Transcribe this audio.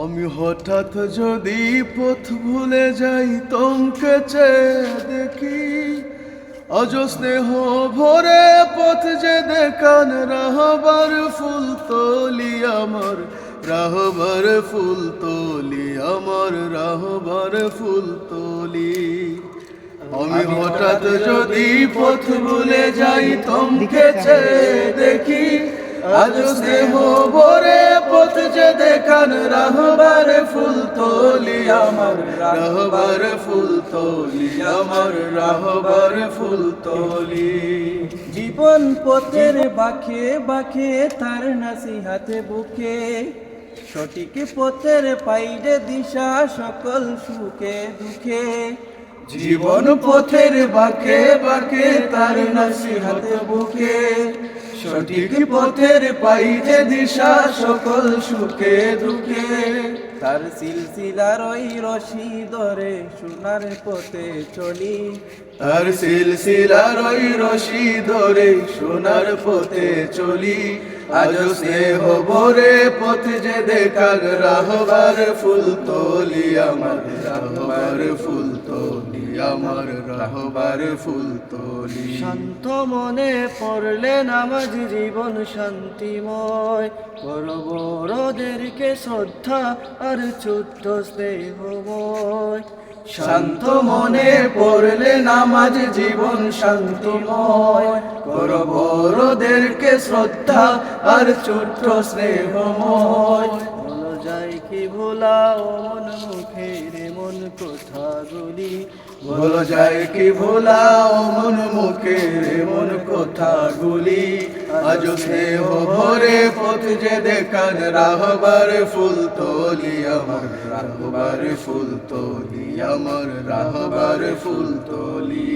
আমি হঠাৎ যদি পথ ভুলে যাই তোমাকে চেয়ে দেখি, আজ স্নেহ ভরে পথ যে দেখান রাহবার ফুল তোলি আমার, রাহবার ফুল তোলি আমার, রাহবার ফুল তোলি। আমি হঠাৎ যদি পথ ভুলে যাই তোমাকে চেয়ে দেখি, আজ স্নেহ ভরে পথ যে দেখান রাহবার ফুল তোলি আমার, রাহবার ফুল তোলি আমার, রাহবার ফুল তোলি। জীবন পথের বাঁকে বাঁকে তার নাসিহাতে বুকে, সঠিক পথের পাইরে দিশা সকল সুখে দুঃখে। জীবন পথের বাঁকে বাঁকে তার নাসিহাতে বুকে, সঠিক পথের পাইতে দিশা সকল সুখে দুঃখে। তার সিলসিলার ওই রশি ধরে সোনার পথে চলি, তার সিলসিলার ওই রশি ধরে সোনার পথে চলি। আজ স্নেহ ভরে পথ যে দেখার রাহবার ফুল তোলি আমার, রাহবার ফুল তোলি আমার, রাহবার ফুল তোলি। শান্ত মনে পড়লে নামাজ জীবন শান্তিময়, বড় বড়দেরকে শ্রদ্ধা আর ছোট্ট স্নেহময়। শান্ত মনে পড়লে নামাজ জীবন শান্তিময়, বড় বড়দেরকে শ্রদ্ধা আর ছোট্ট স্নেহময়। বলা যায় কি ভোলা ও মন মুখের মন কথাগুলি, বলা যায় কি ভোলা ও মন মুখের মন কথাগুলি। আজ স্নেহ ভরে পথ যে দেখান রাহবার ফুল তোলি আমার, রাহবার ফুল তোলি আমার, রাহবার ফুল তোলি।